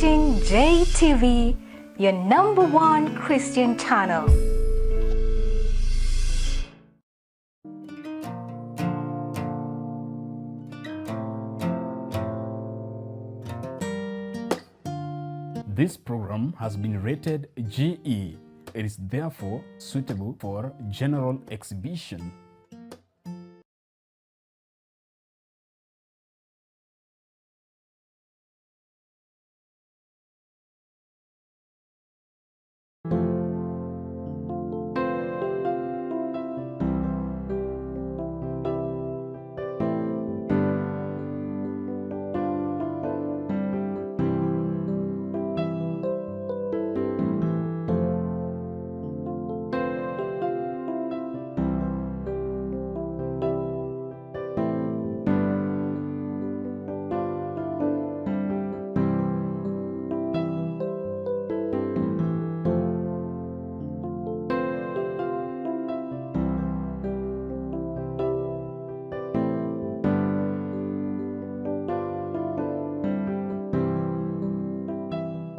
watching JTV, your #1 Christian channel. This program has been rated GE. It is therefore suitable for general exhibition.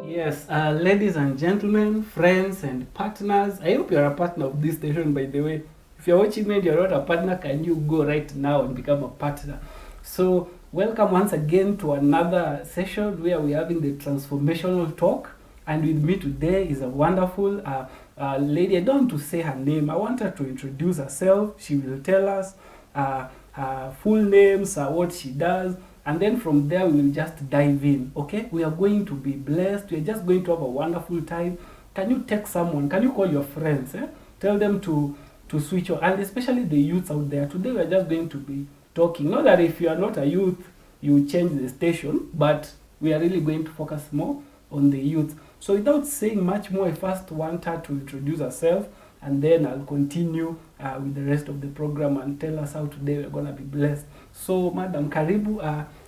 Yes, ladies and gentlemen, friends and partners, I hope you're a partner of this station, by the way. If you're watching me and you're not a partner, can you go right now and become a partner? So, welcome once again to another session where we're having the transformational talk. And with me today is a wonderful lady. I don't want to say her name. I want her to introduce herself. She will tell us her full names, what she does. And then from there, we will just dive in, okay? We are going to be blessed. We are just going to have a wonderful time. Can you text someone? Can you call your friends? Tell them to switch on. And especially the youths out there. Today, we are just going to be talking. Not that if you are not a youth, you change the station. But we are really going to focus more on the youth. So without saying much more, I first want her to introduce herself. And then I'll continue with the rest of the program and tell us how today we're going to be blessed. So, Madam Karibu,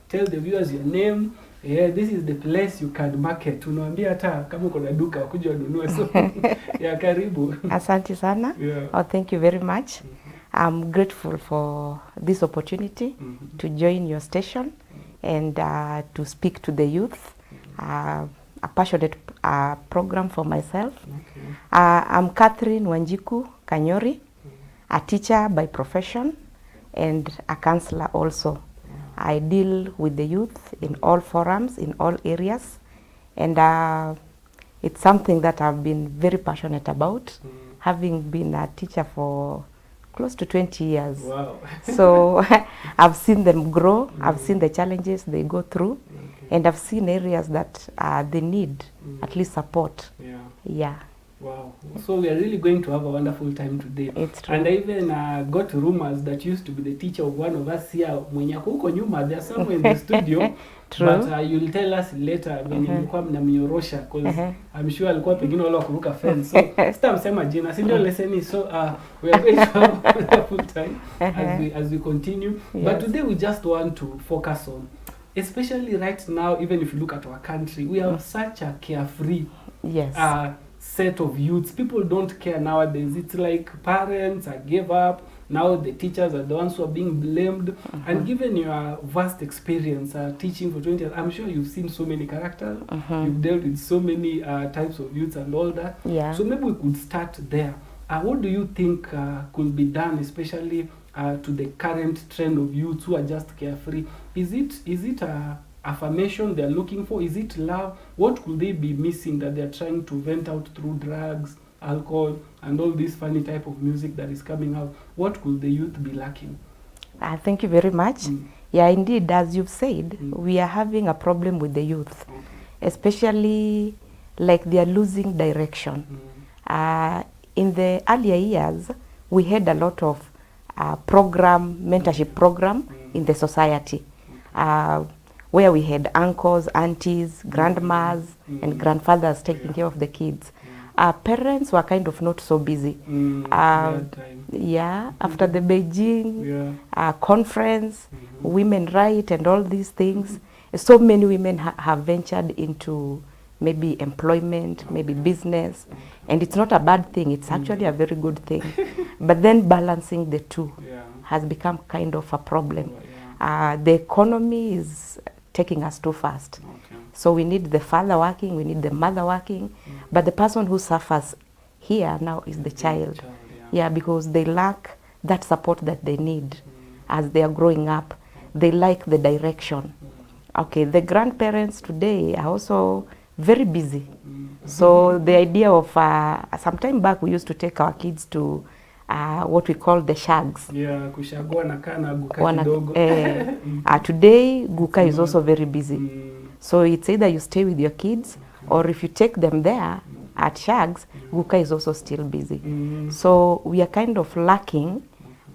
tell the viewers your name. Yeah, this is the place you can market. Unaambia hata kama uko na duka kuja ununue. So, yeah, Karibu. Asante sana. Yeah. Oh, thank you very much. I'm grateful for this opportunity to join your station and to speak to the youth. A passionate program for myself. Okay. I'm Catherine Wanjiku Kanyori, a teacher by profession and a counselor also. I deal with the youth in all forums, in all areas, and it's something that I've been very passionate about, having been a teacher for close to 20 years. Wow. So I've seen them grow, I've seen the challenges they go through, and I've seen areas that they need at least support. Yeah. Yeah. Wow. So we are really going to have a wonderful time today. It's true. And I even got rumors that used to be the teacher of one of us here, Mwenyako huko nyuma, they're somewhere in the studio. True. But you'll tell us later when mlikuwa mnamnyorosha, because I'm sure alikuwa pengine wale wa kuruka fence. So sitamsema jina, si ndio leseni. So we are going to have a wonderful time as we continue. Yes. But today we just want to focus on, especially right now, even if you look at our country, we have such a carefree Yes. set of youths. People don't care nowadays. It's like parents gave up. Now the teachers are the ones who are being blamed. And given your vast experience teaching for 20 years, I'm sure you've seen so many characters. You've dealt with so many types of youths and all that. Yeah. So maybe we could start there. What do you think could be done, especially to the current trend of youths who are just carefree? Is it affirmation they're looking for? Is it love? What could they be missing that they're trying to vent out through drugs, alcohol, and all this funny type of music that is coming out? What could the youth be lacking? Thank you very much. Yeah, indeed, as you've said, we are having a problem with the youth, especially like they are losing direction. In the earlier years, we had a lot of mentorship program in the society, where we had uncles, aunties, grandmas, and grandfathers taking care of the kids. Our parents were kind of not so busy. Yeah, after the Beijing conference, women right and all these things, so many women have ventured into maybe employment, maybe business, and it's not a bad thing, it's actually a very good thing. But then balancing the two has become kind of a problem. The economy is taking us too fast. Okay. So we need the father working, we need the mother working, but the person who suffers here now is the child. Yeah, because they lack that support that they need as they are growing up. They like the direction. Okay, the grandparents today are also very busy. So the idea of, some time back we used to take our kids to what we call the shags. Yeah, kushagua na kana guka kidogo. Today, Guka is also very busy. So it's either you stay with your kids, or if you take them there at shags, Guka is also still busy. So we are kind of lacking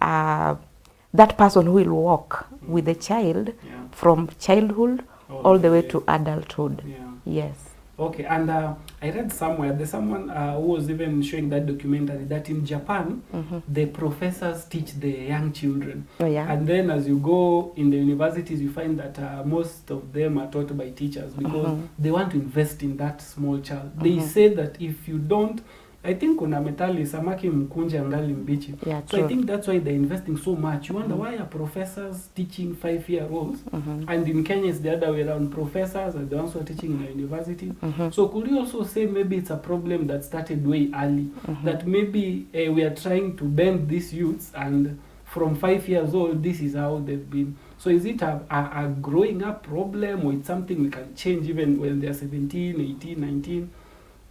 that person who will walk with the child from childhood all the way to adulthood. Yes. Okay, and I read somewhere, there's someone who was even showing that documentary that in Japan, the professors teach the young children. Oh, yeah. And then as you go in the universities, you find that most of them are taught by teachers because they want to invest in that small child. They say that if you don't, I think kuna metali samaki mkunja angali mbichi. Yeah, so true. I think that's why they're investing so much. You wonder why are professors teaching 5-year-olds? And in Kenya it's the other way around. Professors are the ones who are teaching in the university. So could you also say maybe it's a problem that started way early? That maybe we are trying to bend these youths, and from 5 years old this is how they've been. So is it a growing up problem, or it's something we can change even when they're 17, 18, 19?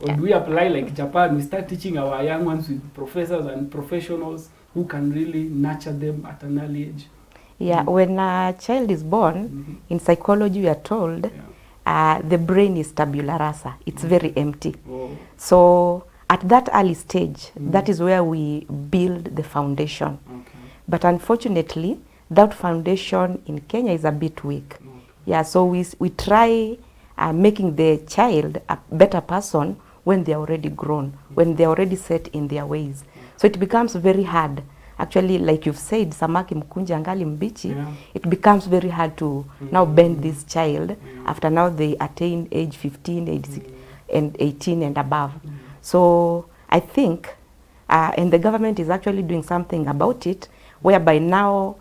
Or do we apply like Japan? We start teaching our young ones with professors and professionals who can really nurture them at an early age. Yeah, when a child is born, in psychology we are told the brain is tabula rasa. It's very empty. So at that early stage, that is where we build the foundation. But unfortunately, that foundation in Kenya is a bit weak. Yeah, so we try making the child a better person when they are already grown, when they are already set in their ways. So it becomes very hard. Actually, like you've said, samaki mkunja angali mbichi, it becomes very hard to now bend this child after now they attain age 15, age and 18 and above. So I think, and the government is actually doing something about it, whereby now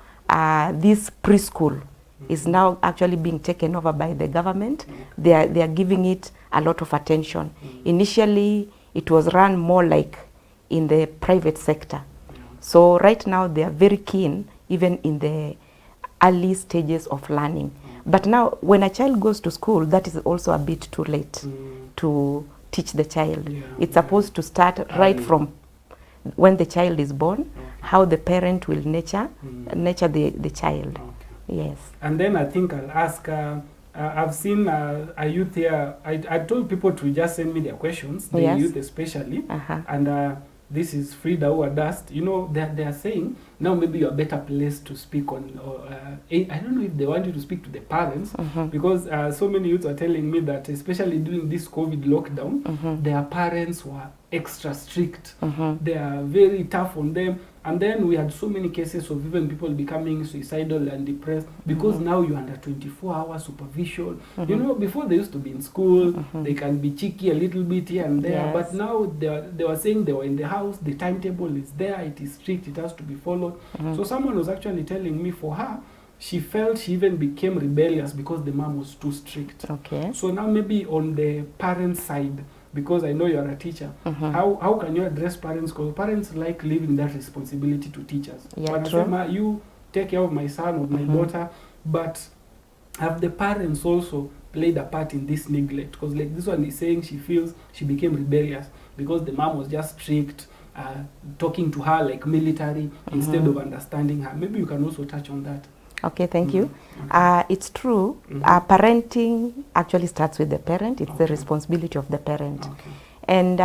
this preschool is now actually being taken over by the government. They are giving it a lot of attention. Initially, it was run more like in the private sector. So right now, they are very keen, even in the early stages of learning. But now, when a child goes to school, that is also a bit too late to teach the child. It's supposed to start right from when the child is born, how the parent will nurture the child. Yes. And then I think I'll ask, I've seen a youth here, I told people to just send me their questions, the youth especially, and this is Frida Dust. You know, they are saying, now maybe you're better placed to speak on, I don't know if they want you to speak to the parents, because so many youths are telling me that, especially during this COVID lockdown, their parents were extra strict. They are very tough on them. And then we had so many cases of even people becoming suicidal and depressed because now you're under 24-hour supervision. You know, before they used to be in school, they can be cheeky a little bit here and there, but now they were saying they were in the house, the timetable is there, it is strict, it has to be followed. So someone was actually telling me for her, she felt she even became rebellious because the mom was too strict. Okay. So now maybe on the parent side, because I know you're a teacher, how can you address parents? Because parents like leaving that responsibility to teachers. Yeah, true. You take care of my son or my daughter, but have the parents also played a part in this neglect? Because like this one is saying she feels she became rebellious because the mom was just strict, talking to her like military instead of understanding her. Maybe you can also touch on that. Okay, thank you. It's true. Parenting actually starts with the parent. It's the responsibility of the parent. And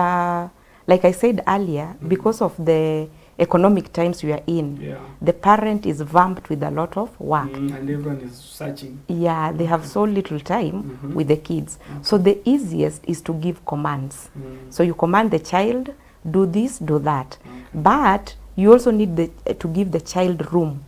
like I said earlier, because of the economic times we are in, the parent is vamped with a lot of work. And everyone is searching. Yeah, they have so little time with the kids. So the easiest is to give commands. So you command the child, do this, do that. But you also need to give the child room.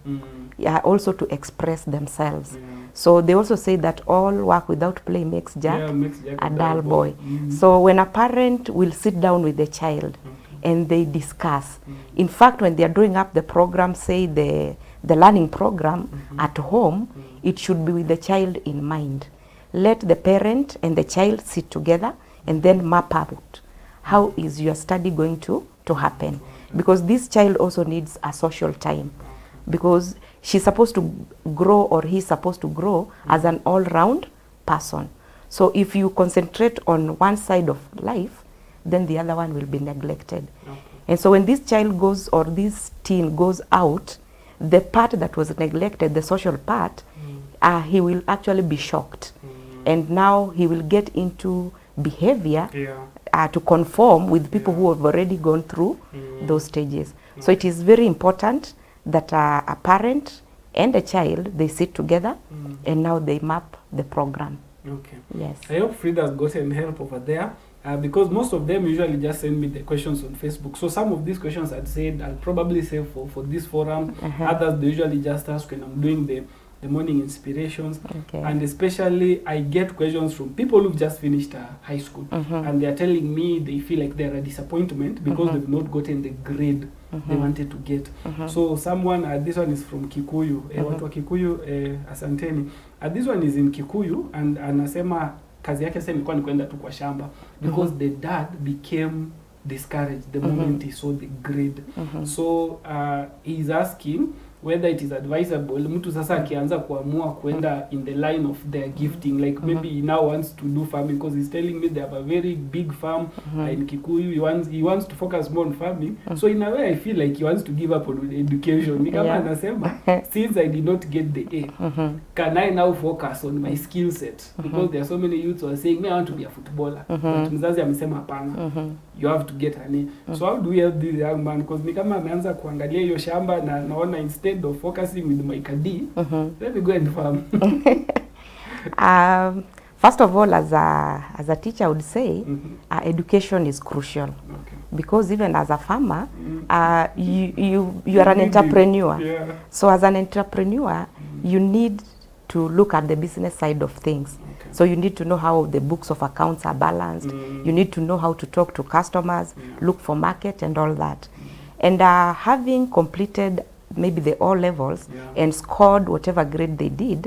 Also to express themselves. So they also say that all work without play makes Jack a dull boy. So when a parent will sit down with the child and they discuss, in fact when they are drawing up the program, say the the learning program at home, it should be with the child in mind. Let the parent and the child sit together and then map out how is your study going to happen. Because this child also needs a social time, because she's supposed to grow, or he's supposed to grow as an all-round person. So if you concentrate on one side of life, then the other one will be neglected. Okay. And so when this child goes, or this teen goes out, the part that was neglected, the social part, he will actually be shocked. And now he will get into behavior to conform with people who have already gone through those stages. So it is very important that a parent and a child, they sit together and now they map the program. Okay. Yes. I hope Frida's gotten help over there. Because most of them usually just send me the questions on Facebook. So some of these questions I'd said I'll probably save for this forum. Others they usually just ask when I'm doing the morning inspirations. Okay. And especially I get questions from people who've just finished high school. And they're telling me they feel like they're a disappointment because they've not gotten the grade they wanted to get. So someone, this one is from Kikuyu. Watu wa Kikuyu, asanteni. This one is in Kikuyu and anasema kazi yake sasa ilikuwa ni kwenda tu kwa shamba because the dad became discouraged the moment he saw the grade. So he's asking whether it is advisable mtu sasa akianza kuamua kwenda in the line of their gifting, like maybe he now wants to do farming because he's telling me they have a very big farm in Kikuyu. He wants to focus more on farming. So in a way I feel like he wants to give up on education. Ni kama anasema since I did not get the A, can I now focus on my skill set? Because there are so many youths who are saying me I want to be a footballer. But mzazi amesema hapana. You have to get an A. So how do we help this young man? Because ni kama ameanza kuangalia hiyo shamba na naona instead of focusing with my kadi, let me go and farm. First of all, as a teacher, I would say education is crucial. Okay. Because even as a farmer, you are an entrepreneur. Yeah. So as an entrepreneur, you need to look at the business side of things. Okay. So you need to know how the books of accounts are balanced. You need to know how to talk to customers, look for market and all that. And having completed maybe the O levels and scored whatever grade they did,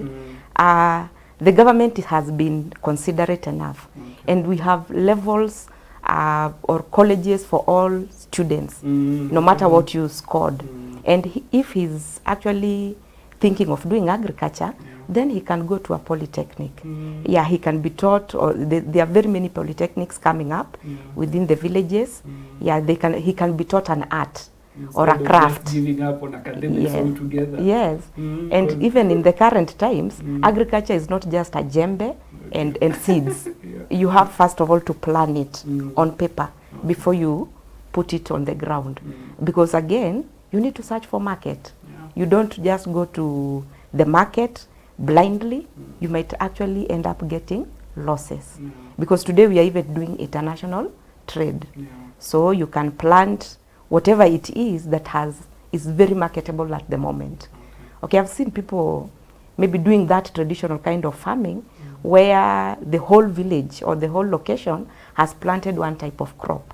the government has been considerate enough. And we have levels or colleges for all students, no matter what you scored. And if he's actually thinking of doing agriculture, then he can go to a polytechnic. Yeah, he can be taught, or there are very many polytechnics coming up within the villages. Yeah, he can be taught an art. Or a craft. Just giving up on academics altogether. Yes. And even in the current times, agriculture is not just a djembe and seeds. You have first of all to plan it on paper before you put it on the ground. Because again, you need to search for market. You don't just go to the market blindly. You might actually end up getting losses. Because today we are even doing international trade. So you can plant whatever it is that is very marketable at the moment. Okay, I've seen people maybe doing that traditional kind of farming where the whole village or the whole location has planted one type of crop.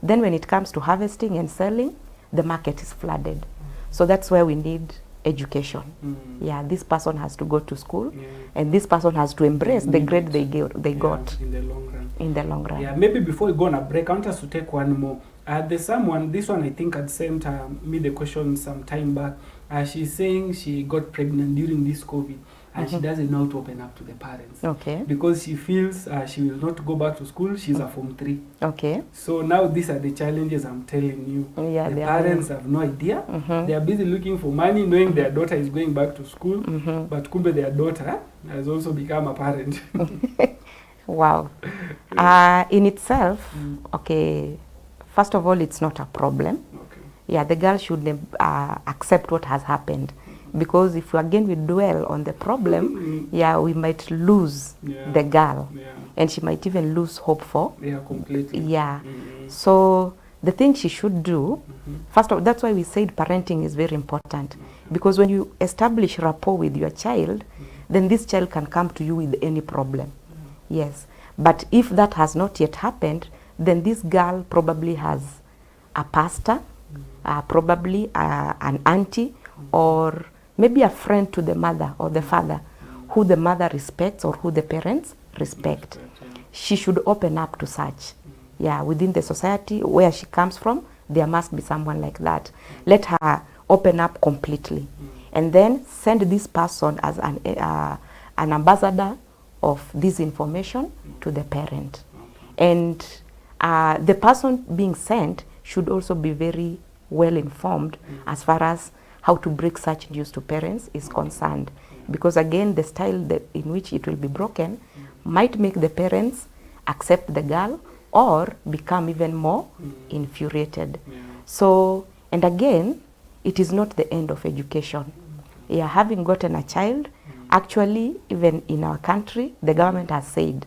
Then when it comes to harvesting and selling, the market is flooded. So that's where we need education. Yeah, this person has to go to school and this person has to embrace the grade they got in the long run. In the long run. Yeah, maybe before we go on a break, I want us to take one more. There's someone, this one I think had sent me the question some time back. She's saying she got pregnant during this COVID and she doesn't know how to open up to the parents. Okay. Because she feels she will not go back to school. She's a Form 3. Okay. So now these are the challenges I'm telling you. Yeah, the parents have no idea. They are busy looking for money, knowing their daughter is going back to school. But kumbe their daughter has also become a parent. Wow. In itself, okay, first of all, it's not a problem. Okay. Yeah, the girl should accept what has happened. Because if again we dwell on the problem, yeah, we might lose the girl. And she might even lose hope for. Yeah, completely. Yeah. So the thing she should do, first of all, that's why we said parenting is very important. Because when you establish rapport with your child, then this child can come to you with any problem. Yes. But if that has not yet happened, then this girl probably has a pastor, probably an auntie, or maybe a friend to the mother or the father, who the mother respects or who the parents respect. She should open up to such. Yeah, within the society where she comes from, there must be someone like that. Let her open up completely. And then send this person as an ambassador of this information to the parent. And the person being sent should also be very well informed as far as how to break such news to parents is concerned. Because again, the style that in which it will be broken might make the parents accept the girl or become even more infuriated. So, and again, it is not the end of education. Yeah, having gotten a child, actually, even in our country, the government has said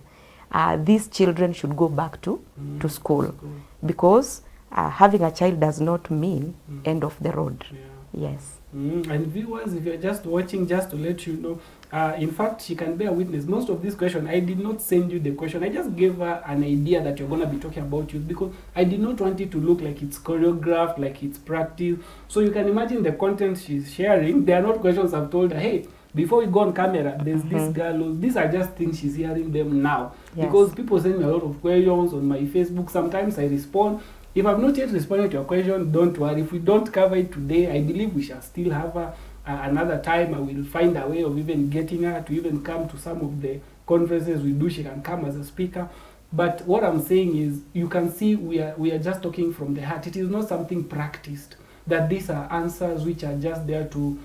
these children should go back to school, because having a child does not mean end of the road. Yes. And viewers, if you're just watching, just to let you know, in fact, she can bear witness. Most of this question, I did not send you the question. I just gave her an idea that you're going to be talking about youth, because I did not want it to look like it's choreographed, like it's practiced. So you can imagine the content she's sharing. They are not questions I've told her, hey, before we go on camera, there's this girl. These are just things she's hearing them now. Yes. Because people send me a lot of questions on my Facebook. Sometimes I respond. If I've not yet responded to your question, don't worry. If we don't cover it today, I believe we shall still have another time. I will find a way of even getting her to even come to some of the conferences we do. She can come as a speaker. But what I'm saying is, you can see we are just talking from the heart. It is not something practiced, that these are answers which are just there to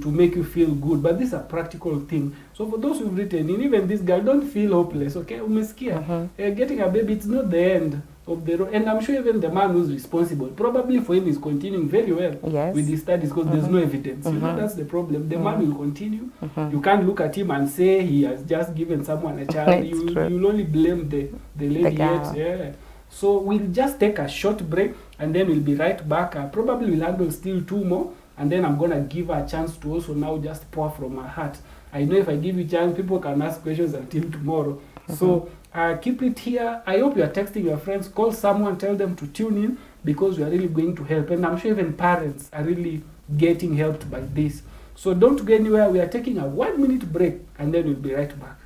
make you feel good. But these are practical things. So for those who've written in, even this girl, don't feel hopeless, okay? Umesikia. Getting a baby, it's not the end of the road. And I'm sure even the man who's responsible, probably for him, is continuing very well with his studies, because there's no evidence. You know, that's the problem. The man will continue. You can't look at him and say he has just given someone a child. You'll only blame the lady yet. Yeah. So we'll just take a short break, and then we'll be right back. Probably we'll handle still 2 more, and then I'm going to give her a chance to also now just pour from her heart. I know if I give you a chance, people can ask questions until tomorrow. So keep it here. I hope you are texting your friends. Call someone, tell them to tune in, because we are really going to help. And I'm sure even parents are really getting helped by this. So don't go anywhere. We are taking a 1-minute break, and then we'll be right back.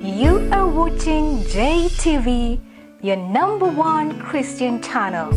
You are watching JTV, your #1 Christian channel.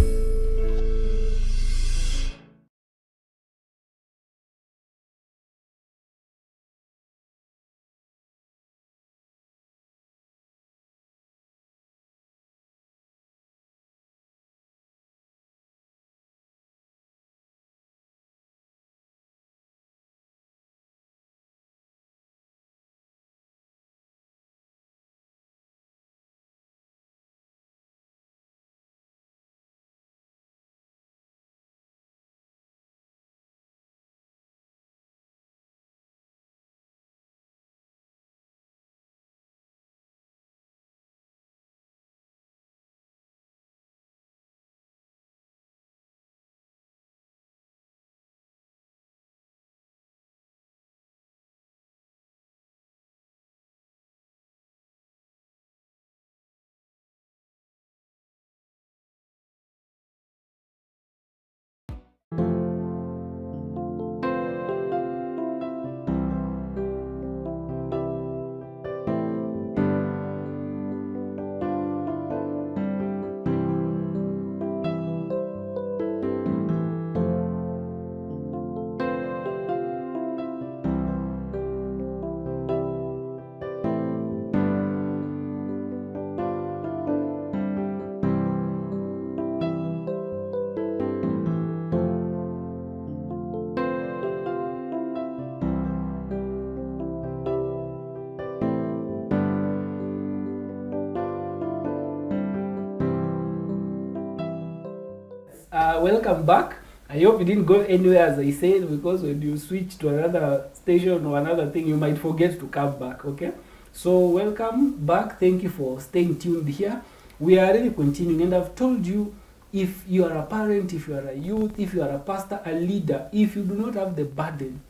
Welcome back. I hope you didn't go anywhere, as I said, because when you switch to another station or another thing, you might forget to come back, okay? So welcome back. Thank you for staying tuned here. We are really continuing, and I've told you, if you are a parent, if you are a youth, if you are a pastor, a leader, if you do not have the burden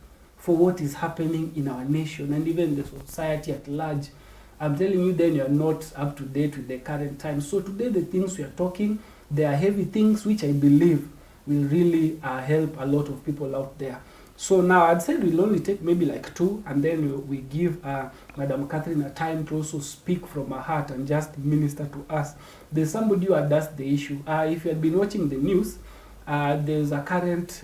for what is happening in our nation and even the society at large. I'm telling you, then you're not up to date with the current times. So today the things we are talking, they are heavy things which I believe will really help a lot of people out there. So now I'd say we'll only take maybe like 2, and then we give Madam Catherine a time to also speak from her heart and just minister to us. There's somebody who addressed the issue. If you had been watching the news, there's a current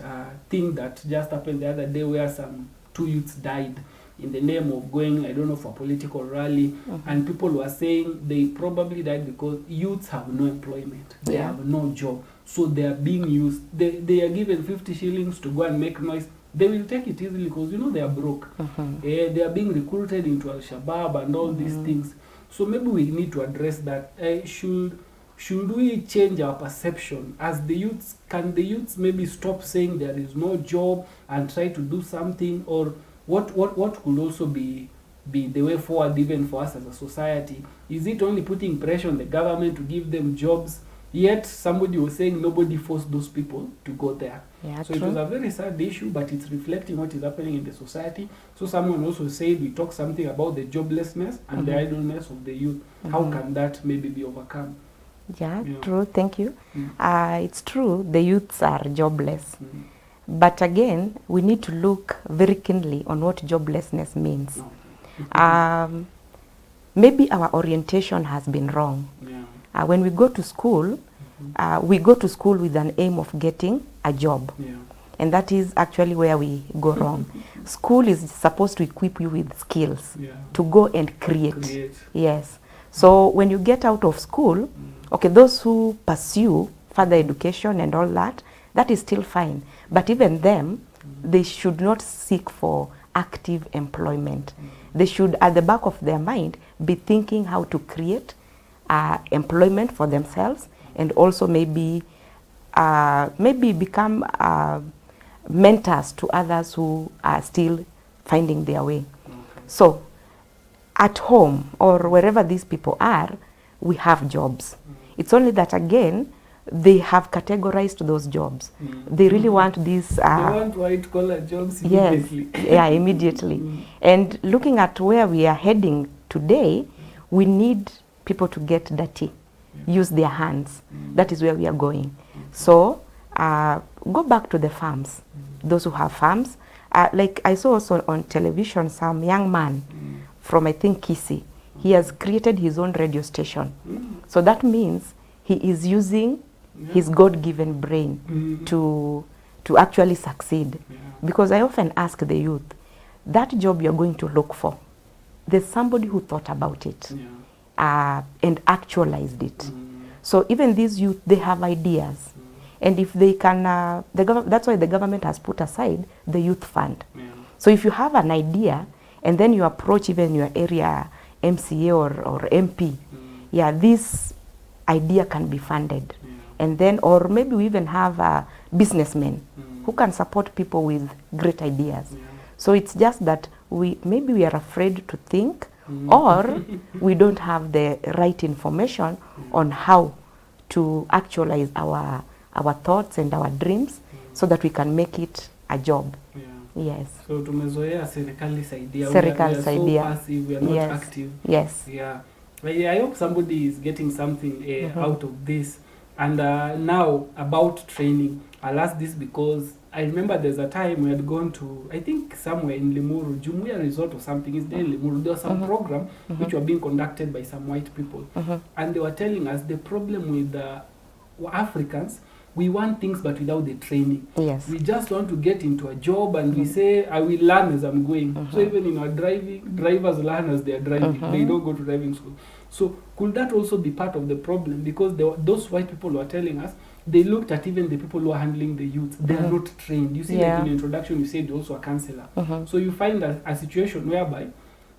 thing that just happened the other day where some 2 youths died in the name of going, I don't know, for a political rally. And people were saying they probably died because youths have no employment. They have no job. So they are being used. They are given 50 shillings to go and make noise. They will take it easily because, you know, they are broke. They are being recruited into Al-Shabaab and all these things. So maybe we need to address that. Should we change our perception as the youths? Can the youths maybe stop saying there is no job and try to do something? Or what could also be the way forward even for us as a society? Is it only putting pressure on the government to give them jobs? Yet somebody was saying nobody forced those people to go there. Yeah, so true. It was a very sad issue, but it's reflecting what is happening in the society. So someone also said we talk something about the joblessness and the idleness of the youth. How can that maybe be overcome? Yeah, true. Thank you. It's true, the youths are jobless. But again, we need to look very keenly on what joblessness means. Maybe our orientation has been wrong. When we go to school, we go to school with an aim of getting a job. And that is actually where we go wrong. School is supposed to equip you with skills to go and create. Yes. So when you get out of school, okay, those who pursue further education and all that, that is still fine. But even them, they should not seek for active employment. They should, at the back of their mind, be thinking how to create employment for themselves, and also maybe become mentors to others who are still finding their way. So at home or wherever these people are, we have jobs. It's only that, again, they have categorized those jobs. They really want these... they want white-collar jobs immediately. Yes, yeah, immediately. And looking at where we are heading today, we need people to get dirty, use their hands. That is where we are going. So go back to the farms, those who have farms. Like I saw also on television, some young man from, I think, Kisii. He has created his own radio station. So that means he is using his God-given brain to actually succeed. Because I often ask the youth, that job you're going to look for, there's somebody who thought about it and actualized it. So even these youth, they have ideas. And if they can, that's why the government has put aside the youth fund. So if you have an idea and then you approach even your area MCA or MP, this idea can be funded. And then, or maybe we even have businessmen who can support people with great ideas. So it's just that maybe we are afraid to think, or we don't have the right information on how to actualize our thoughts and our dreams so that we can make it a job. Yes. So tumezoea serikali saidia. Serikali saidia. We are so passive, we are not active. Yes. Yeah. But I hope somebody is getting something out of this. And now about training, I'll ask this because I remember there's a time we had gone to, I think somewhere in Limuru, Jumuiya Resort or something, is there in Limuru. There was some program which were being conducted by some white people. And they were telling us the problem with Africans, we want things but without the training. Yes. We just want to get into a job and we say, I will learn as I'm going. So even in our driving, drivers learn as they are driving. They don't go to driving school. So could that also be part of the problem? Because those white people were telling us, they looked at even the people who are handling the youth. They are not trained. You see, like in the introduction, you said also a counselor. So you find a situation whereby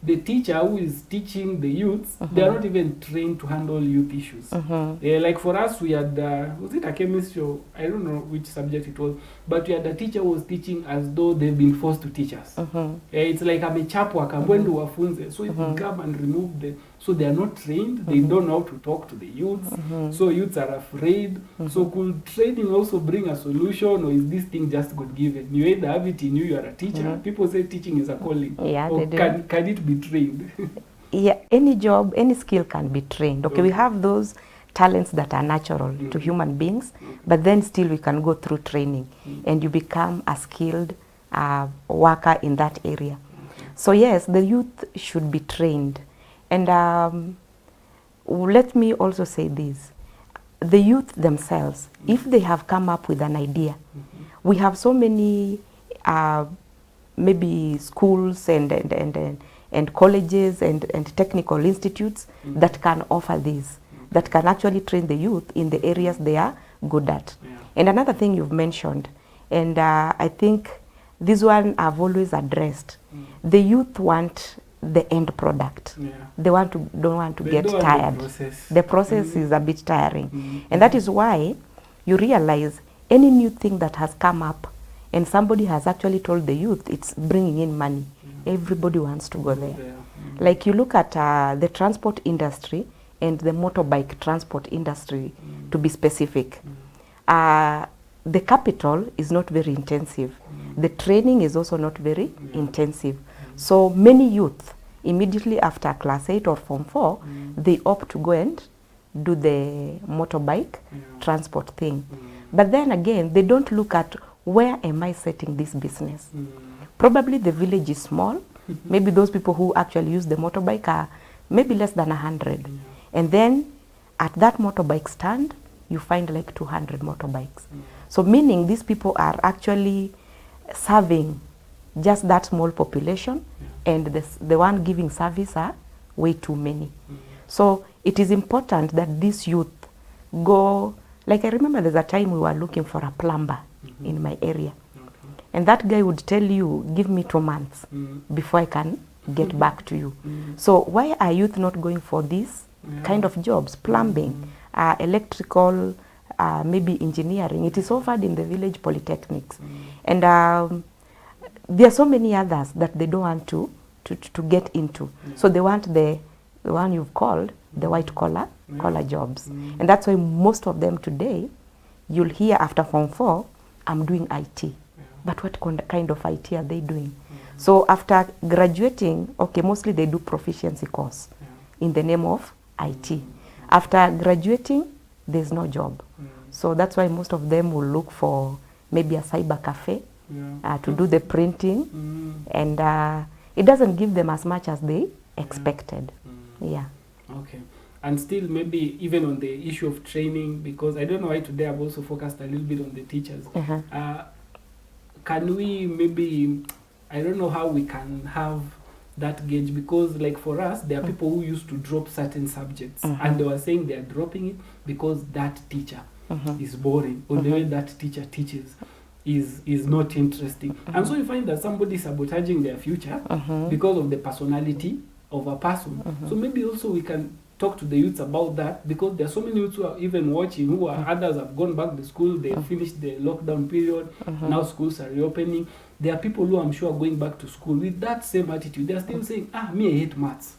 the teacher who is teaching the youths, they are not even trained to handle youth issues. Like for us, we had, was it a chemistry or I don't know which subject it was, but we had a teacher who was teaching as though they've been forced to teach us. It's like amechapwa kamwendo wafunze, so you come and remove the, so they are not trained, they don't know how to talk to the youths, so youths are afraid. So could training also bring a solution, or is this thing just God given? You either have it in you, you are a teacher. People say teaching is a calling. Yeah, or they do. can it be trained? Yeah, any job, any skill can be trained. Okay, we have those talents that are natural to human beings, but then still we can go through training and you become a skilled worker in that area. So yes, the youth should be trained. And let me also say this. The youth themselves, if they have come up with an idea, we have so many maybe schools and colleges and technical institutes that can offer this, that can actually train the youth in the areas they are good at. And another thing you've mentioned, and I think this one I've always addressed, the youth want the end product. They don't want to get tired. The process is a bit tiring. And that is why you realize any new thing that has come up and somebody has actually told the youth it's bringing in money, everybody wants to go there. Like you look at the transport industry and the motorbike transport industry, to be specific. The capital is not very intensive. The training is also not very intensive. So many youth, immediately after class 8 or form 4, they opt to go and do the motorbike transport thing. But then again, they don't look at where am I setting this business. Probably the village is small. Maybe those people who actually use the motorbike are maybe less than 100. And then at that motorbike stand, you find like 200 motorbikes. So meaning these people are actually serving just that small population, and the one giving service are way too many. So it is important that this youth go, like I remember there's a time we were looking for a plumber in my area. And that guy would tell you, give me 2 months before I can get back to you. So why are youth not going for these kind of jobs? Plumbing, electrical, maybe engineering. It is offered in the village polytechnics. And there are so many others that they don't want to get into. So they want the one you've called the white collar jobs. And that's why most of them today, you'll hear after Form 4, I'm doing IT. But what kind of IT are they doing? So after graduating, okay, mostly they do proficiency course in the name of IT. After graduating, there's no job. So that's why most of them will look for maybe a cyber cafe to do the printing. And it doesn't give them as much as they expected. Okay. And still maybe even on the issue of training, because I don't know why today I've also focused a little bit on the teachers. Can we maybe, I don't know how we can have that gauge, because like for us, there are people who used to drop certain subjects and they were saying they are dropping it because that teacher is boring, or the way that teacher teaches is not interesting. And so you find that somebody is sabotaging their future because of the personality of a person. So maybe also we can talk to the youths about that, because there are so many youths who are even watching, who are others have gone back to school, they finished the lockdown period, now schools are reopening. There are people who I'm sure are going back to school with that same attitude. They're still saying, me, I hate maths.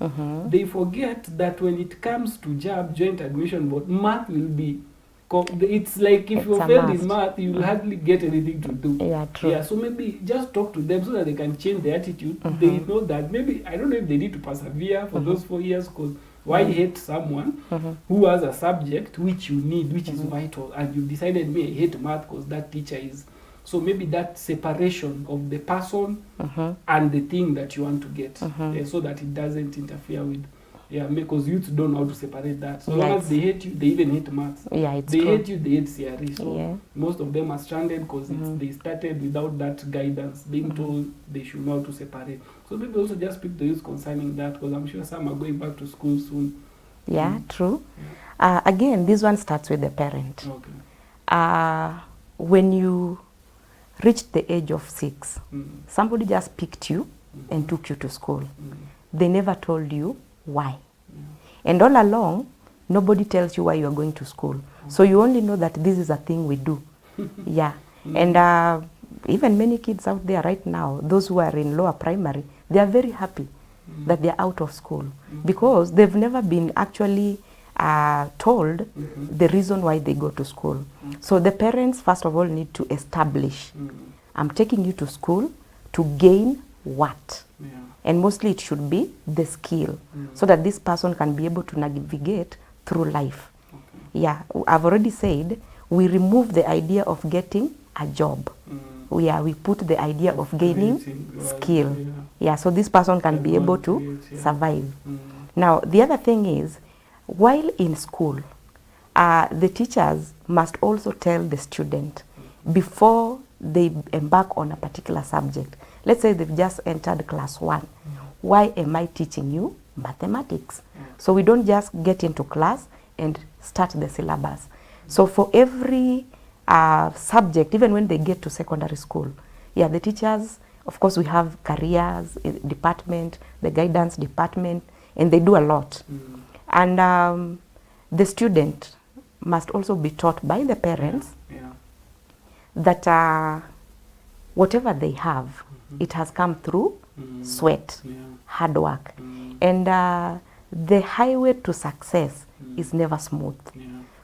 They forget that when it comes to joint admission board, math will be, it's like if you fail in math, you'll hardly get anything to do. Yeah, true. Yeah, so maybe just talk to them so that they can change their attitude. They know that maybe, I don't know if they need to persevere for those 4 years, because why hate someone who has a subject which you need, which is vital, and you've decided, me, I hate math because that teacher is. So maybe that separation of the person and the thing that you want to get, so that it doesn't interfere with, because youth don't know how to separate that. So long as they hate you, they even hate maths. They hate you, they hate CRE. So most of them are stranded because they started without that guidance, being told they should know how to separate. So maybe also just speak to youth concerning that, because I'm sure some are going back to school soon. True. Again, this one starts with the parent. When you reached the age of 6, somebody just picked you and took you to school. they never told you why. And all along, nobody tells you why you are going to school. So you only know that this is a thing we do. Yeah. And even many kids out there right now, those who are in lower primary, they are very happy that they are out of school because they've never been actually told the reason why they go to school. So the parents, first of all, need to establish, I'm taking you to school to gain what? And mostly it should be the skill so that this person can be able to navigate through life. Yeah, I've already said we remove the idea of getting a job. We put the idea of gaining skill. Yeah, so this person can be able to survive. Now, the other thing is, while in school, the teachers must also tell the student before they embark on a particular subject. Let's say they've just entered class 1. Why am I teaching you mathematics? So we don't just get into class and start the syllabus. So for every subject, even when they get to secondary school, yeah, the teachers, of course, we have careers department, the guidance department, and they do a lot. And the student must also be taught by the parents that whatever they have, it has come through sweat, hard work. And the highway to success is never smooth.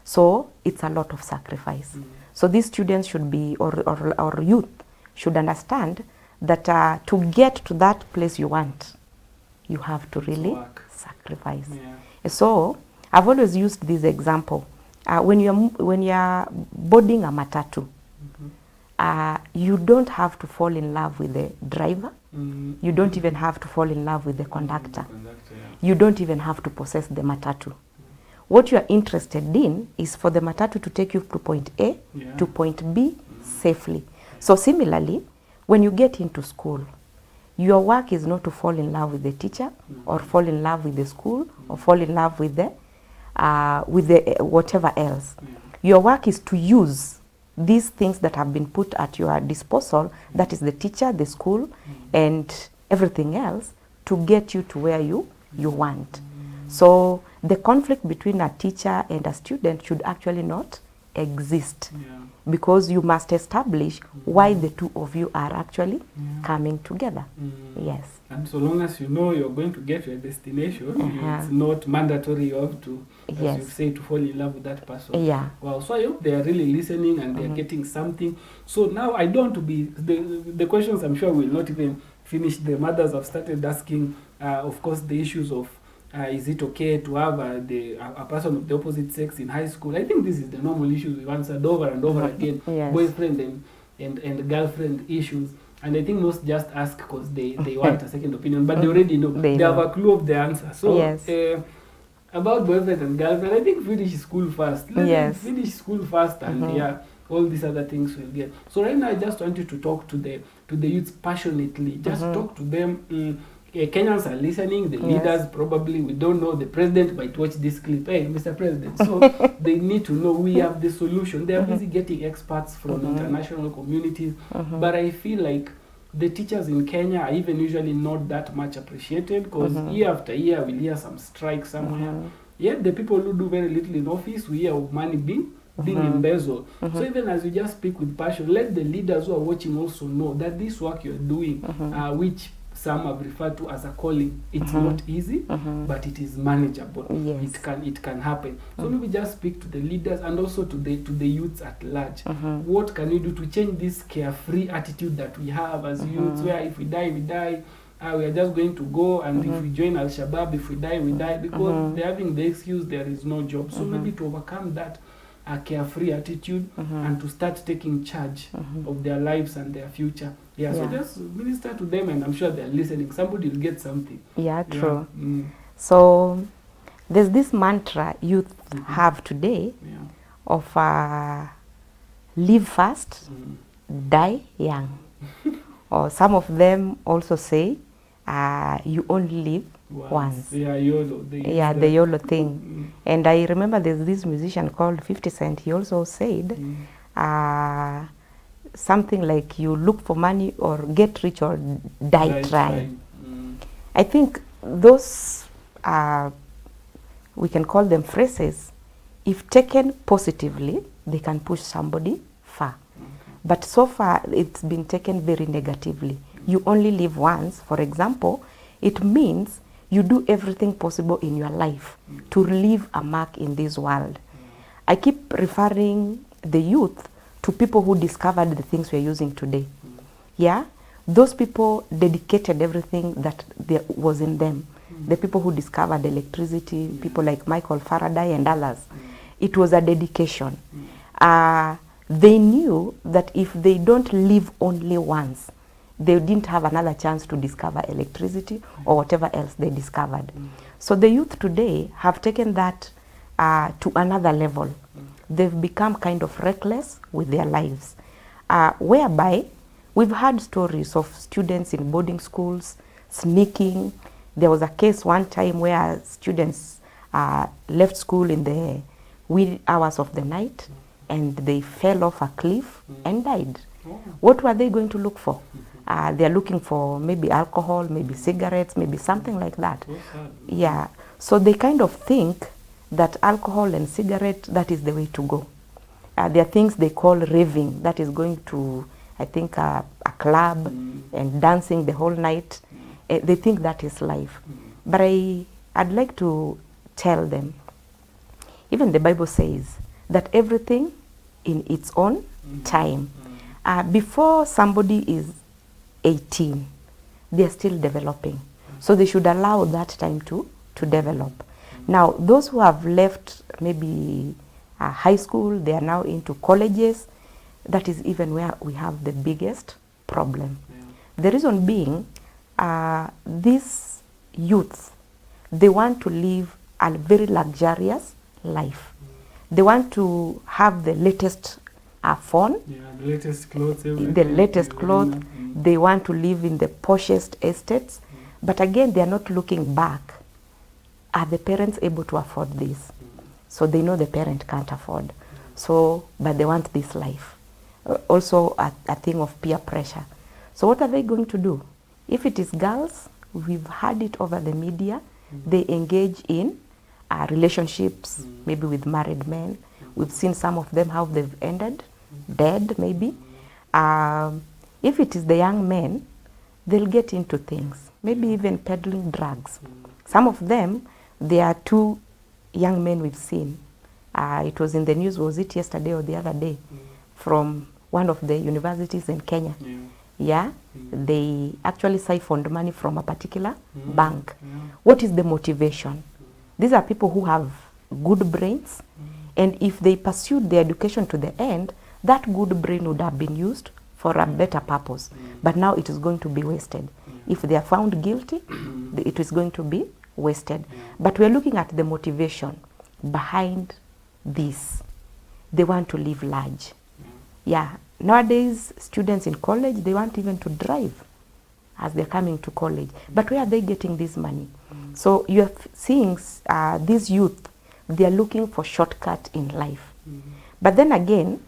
So it's a lot of sacrifice. So these students should be, or youth should understand that to get to that place you want, you have to really sacrifice. So I've always used this example. When you're boarding a matatu, you don't have to fall in love with the driver. You don't even have to fall in love with the conductor. You don't even have to possess the matatu. What you are interested in is for the matatu to take you to point A to point B safely. So similarly, when you get into school, your work is not to fall in love with the teacher or fall in love with the school or fall in love with the whatever else. Your work is to use these things that have been put at your disposal, that is the teacher, the school, and everything else, to get you to where you want. So the conflict between a teacher and a student should actually not exist, because you must establish why the two of you are actually coming together. Yes. And so long as you know you're going to get to your destination, it's not mandatory you have to, as you say, to fall in love with that person. Yeah. Wow. So I hope they are really listening and they're getting something. So now I don't want to be, the questions I'm sure will not even finish. The mothers have started asking, of course, the issues of is it okay to have a person of the opposite sex in high school? I think this is the normal issues we've answered over and over again, boyfriend and girlfriend issues. And I think most just ask because they want a second opinion, but they already know. They have a clue of the answer. So about boyfriend and girlfriend, I think finish school first. Finish school first, and all these other things will get. So right now I just want you to talk to the youths passionately. Just talk to them. Kenyans are listening, the leaders probably, we don't know, the president might watch this clip. Hey, Mr. President. So they need to know we have the solution. They are busy getting experts from international communities. But I feel like the teachers in Kenya are even usually not that much appreciated, because year after year we'll hear some strike somewhere. Yet the people who do very little in office, we hear of money being embezzled. So even as you just speak with passion, let the leaders who are watching also know that this work you're doing, which some have referred to as a calling, it's not easy, but it is manageable. It can happen. So maybe just speak to the leaders and also to the youths at large. What can you do to change this carefree attitude that we have as youths, where if we die, we die. We are just going to go, and if we join Al-Shabaab, if we die, we die, because they're having the excuse there is no job. So maybe to overcome that carefree attitude and to start taking charge of their lives and their future. So just minister to them, and I'm sure they're listening. Somebody will get something. True. So there's this mantra youth have today of live fast, die young. Or some of them also say you only live once. YOLO. The YOLO thing. And I remember there's this musician called 50 Cent. He also said something like, you look for money or get rich or die trying. I think those, we can call them phrases, if taken positively, they can push somebody far. But so far, it's been taken very negatively. You only live once, for example, it means you do everything possible in your life to leave a mark in this world. I keep referring the youth to people who discovered the things we're using today. Yeah? Those people dedicated everything that there was in them. The people who discovered electricity, people like Michael Faraday and others. It was a dedication. They knew that if they don't live only once, they didn't have another chance to discover electricity or whatever else they discovered. So the youth today have taken that to another level. They've become kind of reckless with their lives, whereby we've had stories of students in boarding schools sneaking. There was a case one time where students left school in the wee hours of the night and they fell off a cliff and died. What were they going to look for? They're looking for maybe alcohol, maybe cigarettes, maybe something like that. Yeah. So they kind of think that alcohol and cigarette, that is the way to go. There are things they call raving, that is going to, I think, a club and dancing the whole night. They think that is life. But I'd like to tell them, even the Bible says that everything in its own time. Before somebody is 18, they're still developing. So they should allow that time to develop. Now, those who have left maybe high school, they are now into colleges. That is even where we have the biggest problem. The reason being, these youths, they want to live a very luxurious life. They want to have the latest phone, the latest clothes, the latest clothes. They want to live in the poshest estates. But again, they are not looking back. Are the parents able to afford this? So they know the parent can't afford. So, but they want this life. Also a thing of peer pressure. So what are they going to do? If it is girls, we've had it over the media. They engage in relationships, maybe with married men. We've seen some of them, how they've ended, dead maybe. If it is the young men, they'll get into things, maybe even peddling drugs. Some of them, there are two young men we've seen. It was in the news, was it yesterday or the other day, from one of the universities in Kenya. Yeah, they actually siphoned money from a particular bank. What is the motivation? These are people who have good brains, and if they pursued their education to the end, that good brain would have been used for a better purpose. But now it is going to be wasted. If they are found guilty, it is going to be wasted. But we are looking at the motivation behind this. They want to live large. Yeah, nowadays students in college, they want even to drive as they're coming to college. But where are they getting this money? So you're seeing these youth, they are looking for shortcut in life. But then again,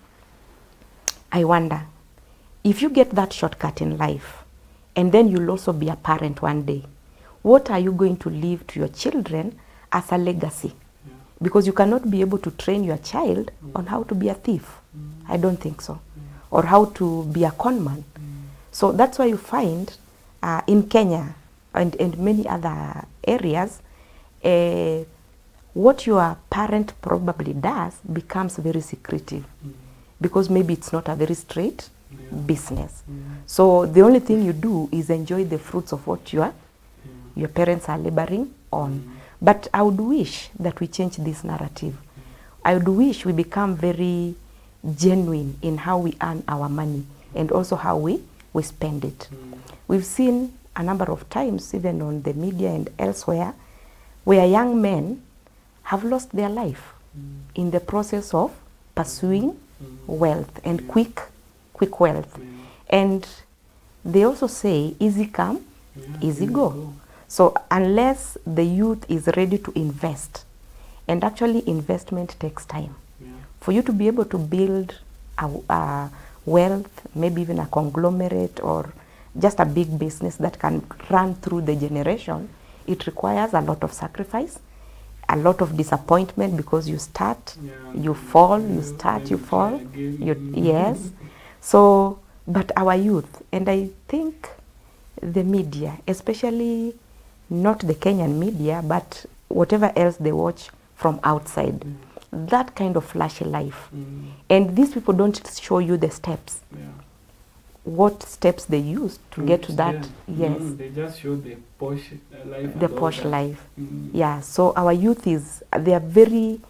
I wonder, if you get that shortcut in life, and then you'll also be a parent one day, what are you going to leave to your children as a legacy? Because you cannot be able to train your child on how to be a thief. I don't think so. Or how to be a con man. So that's why you find in Kenya and many other areas, what your parent probably does becomes very secretive. Because maybe it's not a very straight business. So the only thing you do is enjoy the fruits of what your parents are laboring on. But I would wish that we change this narrative. I would wish we become very genuine in how we earn our money and also how we spend it. We've seen a number of times, even on the media and elsewhere, where young men have lost their life in the process of pursuing wealth and quick wealth. And they also say, easy come, easy go. So unless the youth is ready to invest, and actually investment takes time. For you to be able to build a wealth, maybe even a conglomerate or just a big business that can run through the generation, it requires a lot of sacrifice, a lot of disappointment, because you start, you fall, you start, you fall. Yes. So, but our youth, and I think the media, especially not the Kenyan media, but whatever else they watch from outside, that kind of flashy life. And these people don't show you the steps. What steps they use to get to that. Yes. They just show the posh life. The posh life. Yeah, so our youth they are very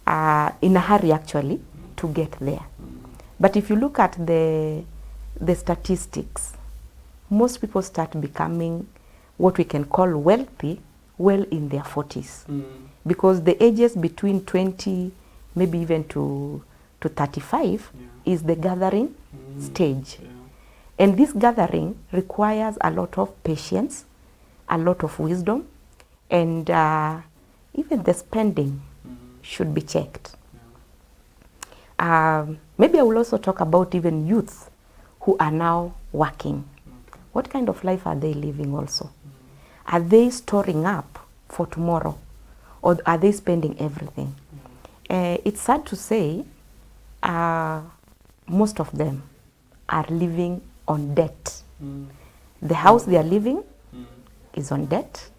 in a hurry actually to get there. But if you look at the statistics, most people start becoming what we can call wealthy well in their 40s. Because the ages between 20, maybe even to 35 is the gathering stage. And this gathering requires a lot of patience, a lot of wisdom, and even the spending should be checked. Maybe I will also talk about even youths who are now working. What kind of life are they living also? Are they storing up for tomorrow, or are they spending everything? It's sad to say most of them are living on debt. The house they are living is on debt.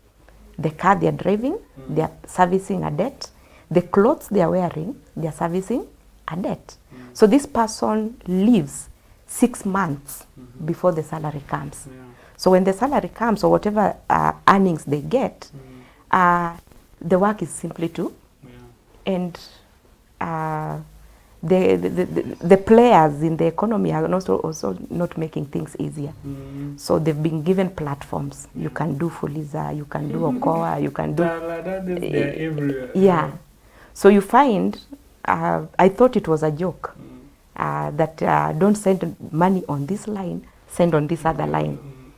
The car they are driving, they are servicing a debt. The clothes they are wearing, they are servicing a debt. So this person lives 6 months before the salary comes. So when the salary comes, or whatever earnings they get, the work is simply to, and the players in the economy are also not making things easier. So they've been given platforms. You can do Fuliza, you can do Okoa, you can do... They're everywhere. Yeah. So you find, I thought it was a joke, that don't send money on this line, send on this other line,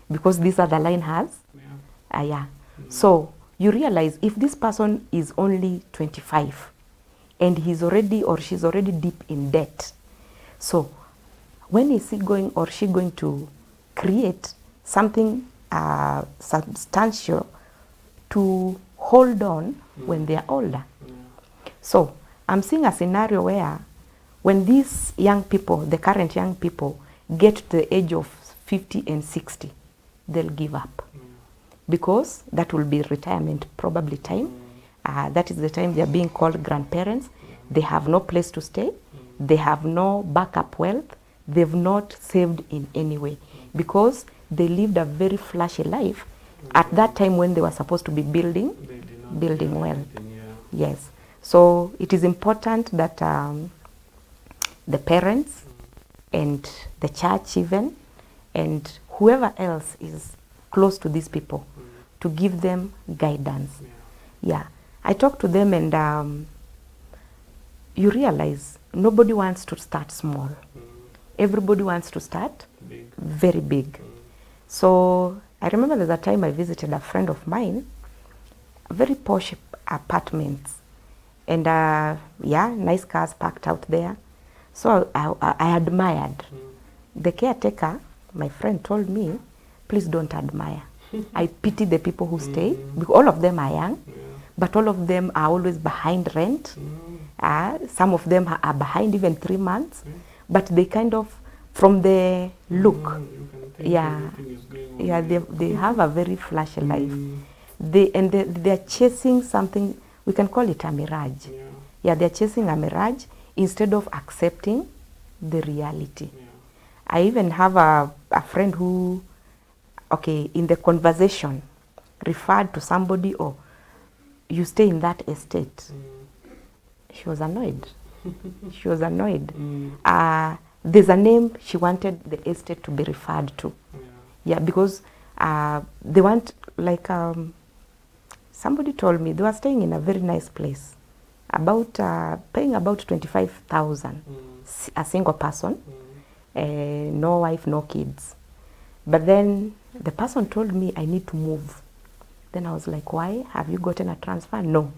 because this other line has... So you realize if this person is only 25, and he's already or she's already deep in debt. So when is he going or she going to create something substantial to hold on when they are older? So I'm seeing a scenario where when these young people, the current young people, get to the age of 50 and 60, they'll give up. Because that will be retirement probably time. That is the time they are being called grandparents. They have no place to stay. They have no backup wealth. They've not saved in any way because they lived a very flashy life at that time when they were supposed to be building wealth. Yes. So it is important that the parents and the church even and whoever else is close to these people to give them guidance. I talk to them and you realize nobody wants to start small. Everybody wants to start very big. So I remember there's a time I visited a friend of mine, very posh apartments, and nice cars parked out there. So I admired. The caretaker, my friend, told me, please don't admire. I pity the people who stay, because all of them are young. But all of them are always behind rent. Some of them are behind even 3 months. But they kind of, from the look, they have a very flashy life. They are chasing something, we can call it a mirage. They're chasing a mirage instead of accepting the reality. I even have a friend who, in the conversation, referred to somebody, you stay in that estate. She was annoyed. She was annoyed. There's a name she wanted the estate to be referred to. Because they want, like, somebody told me they were staying in a very nice place, paying about 25,000, a single person, no wife, no kids. But then the person told me, I need to move. Then I was like, why? Have you gotten a transfer? No.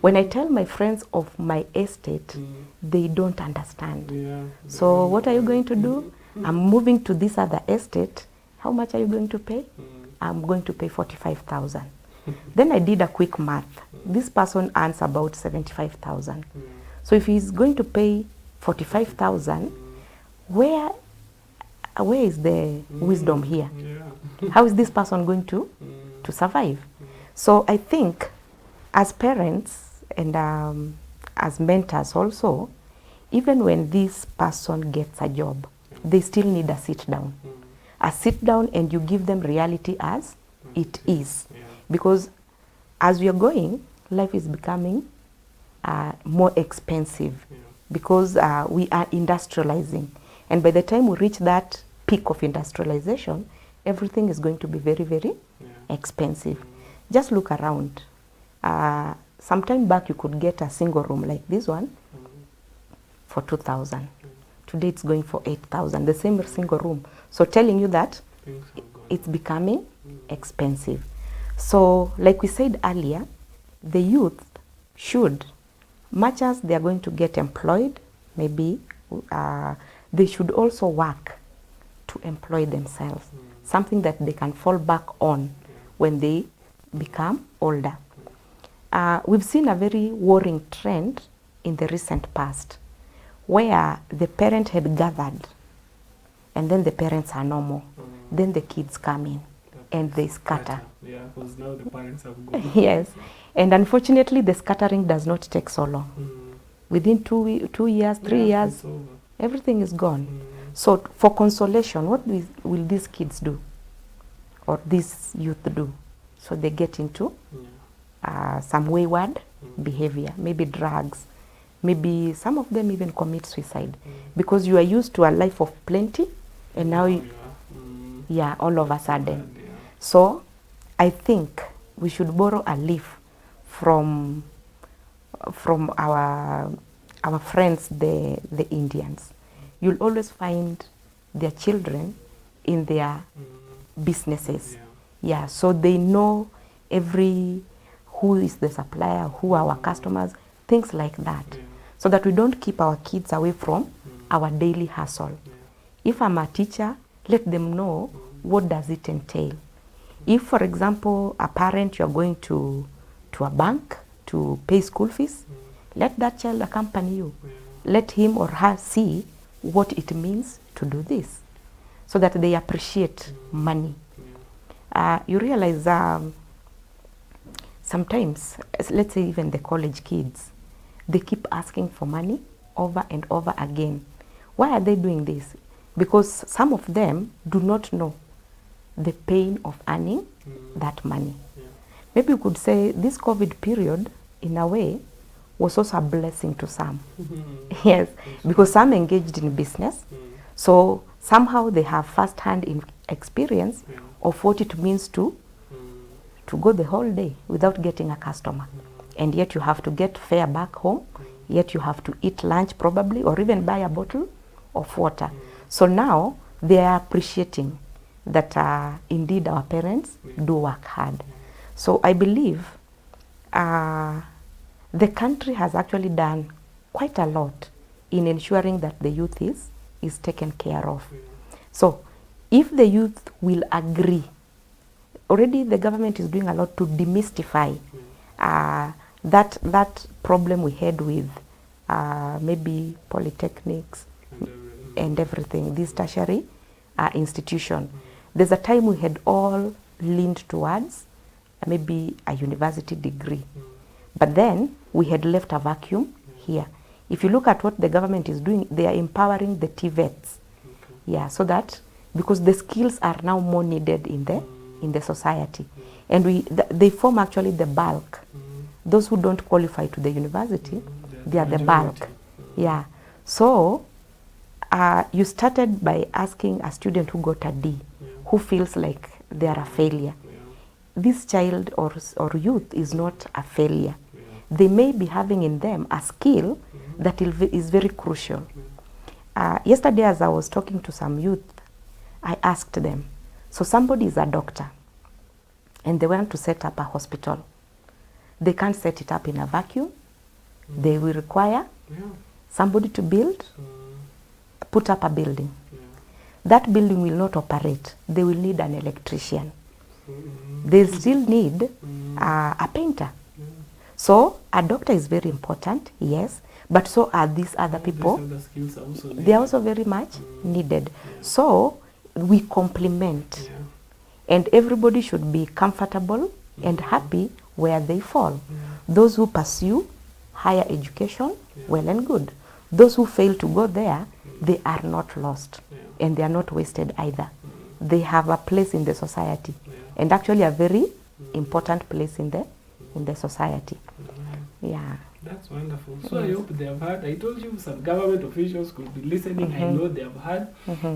When I tell my friends of my estate, they don't understand. So what are you going to do? I'm moving to this other estate. How much are you going to pay? I'm going to pay 45,000. Then I did a quick math. This person earns about 75,000. So if he's going to pay 45,000, where is the wisdom here? Yeah. How is this person going to survive? So I think as parents and as mentors also, even when this person gets a job, they still need a sit down. A sit down, and you give them reality as it is. Yeah. Because as we are going, life is becoming more expensive because we are industrializing. And by the time we reach that peak of industrialization, everything is going to be very, very expensive. Just look around. Some time back, you could get a single room like this one for 2,000. Today it's going for 8,000, the same single room. So telling you that it's becoming expensive. So like we said earlier, the youth should, much as they are going to get employed, maybe they should also work to employ themselves, something that they can fall back on when they become older. We've seen a very worrying trend in the recent past where the parent had gathered and then the parents are normal. Then the kids come in and they scatter. Yeah, because now the parents have gone. Yes, and unfortunately the scattering does not take so long. Within 2 years, 3 years, it's over. everything is gone. So for consolation, what will these kids do? Or this youth do? So they get into some wayward behavior, maybe drugs, maybe some of them even commit suicide because you are used to a life of plenty and now all of a sudden. So I think we should borrow a leaf from our friends, the Indians. You'll always find their children in their businesses. Yeah, so they know who is the supplier, who are our customers, things like that. So that we don't keep our kids away from our daily hustle. If I'm a teacher, let them know what does it entail. If, for example, a parent, you're going to a bank to pay school fees, let that child accompany you. Let him or her see what it means to do this so that they appreciate money. You realize sometimes, let's say even the college kids, they keep asking for money over and over again. Why are they doing this? Because some of them do not know the pain of earning that money. Maybe you could say this COVID period, in a way, was also a blessing to some. Yes, because some engaged in business. So somehow they have first-hand experience of what it means to go the whole day without getting a customer. And yet you have to get fare back home, yet you have to eat lunch probably, or even buy a bottle of water. So now they are appreciating that indeed our parents do work hard. So I believe the country has actually done quite a lot in ensuring that the youth is taken care of. So if the youth will agree, already the government is doing a lot to demystify that problem we had with maybe polytechnics and everything, this tertiary institution. There's a time we had all leaned towards maybe a university degree, but then we had left a vacuum here. If you look at what the government is doing, they are empowering the TVETs, so that because the skills are now more needed in the society, and they form actually the bulk. Those who don't qualify to the university, they are the bulk. Yeah. So you started by asking a student who got a D, who feels like they are a failure. This child or youth is not a failure. They may be having in them a skill that is very crucial. Yesterday, as I was talking to some youth, I asked them, so somebody is a doctor and they want to set up a hospital. They can't set it up in a vacuum. They will require somebody to build, put up a building. That building will not operate. They will need an electrician. They still need a painter. So a doctor is very important, yes, but so are these other people. These other skills are also They are also very much needed. So we complement, and everybody should be comfortable and happy where they fall. Those who pursue higher education, well and good. Those who fail to go there, they are not lost, and they are not wasted either. They have a place in the society, and actually a very important place in the society. Yeah. That's wonderful. So I hope they have heard. I told you some government officials could be listening. I know they have heard.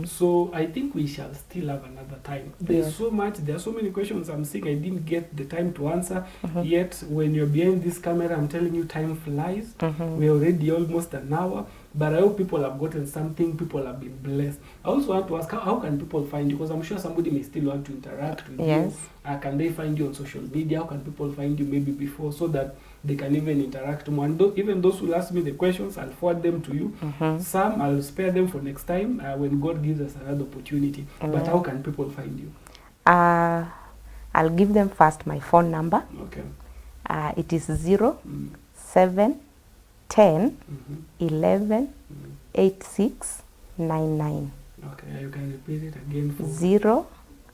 So I think we shall still have another time. There's so much, there are so many questions I'm seeing I didn't get the time to answer. Yet when you're behind this camera, I'm telling you time flies. We're already almost an hour. But I hope people have gotten something, people have been blessed. I also want to ask, how can people find you? Because I'm sure somebody may still want to interact with you. Can they find you on social media? How can people find you maybe before so that they can even interact more? And even those who ask me the questions, I'll forward them to you. Some I'll spare them for next time when God gives us another opportunity. But how can people find you? I'll give them first my phone number. Okay. It is 07 10 11 86 99. Okay, you can repeat it again for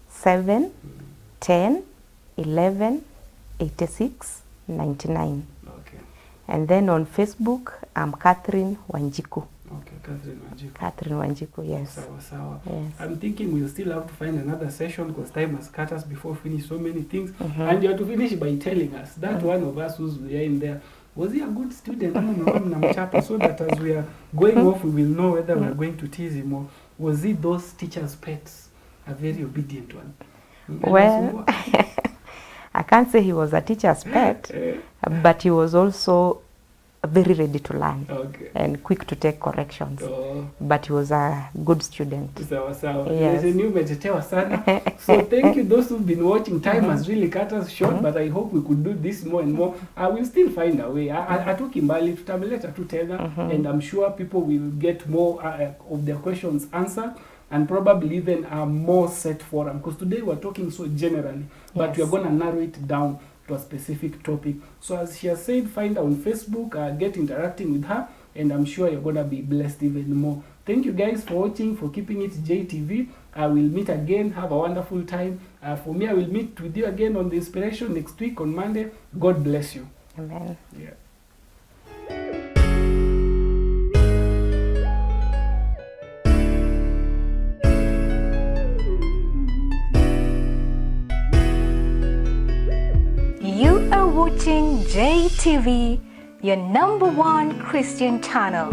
07 10 11 86 99. Okay. And then on Facebook, I'm Catherine Wanjiku. Okay, Catherine Wanjiku. Catherine Wanjiku, yes. Sawa. Yes. I'm thinking we'll still have to find another session because time has cut us before we finish so many things. And you have to finish by telling us that one of us who's there in there, was he a good student? So that as we are going off, we will know whether we are going to tease him or was he those teachers' pets, a very obedient one? Well, I can't say he was a teacher's pet, but he was also very ready to learn and quick to take corrections. But he was a good student. Yes. So thank you those who've been watching. Time has really cut us short, but I hope we could do this more and more. I will still find a way. I took Imbali to Tameleta to tell them, and I'm sure people will get more of their questions answered. And probably even a more set forum, because today we're talking so generally, but we're going to narrow it down to a specific topic. So as she has said, find her on Facebook, get interacting with her, and I'm sure you're going to be blessed even more. Thank you guys for watching, for keeping it JTV. I will meet again. Have a wonderful time. For me, I will meet with you again on The Inspiration next week on Monday. God bless you. Amen. Yeah. You are watching JTV, your #1 Christian channel.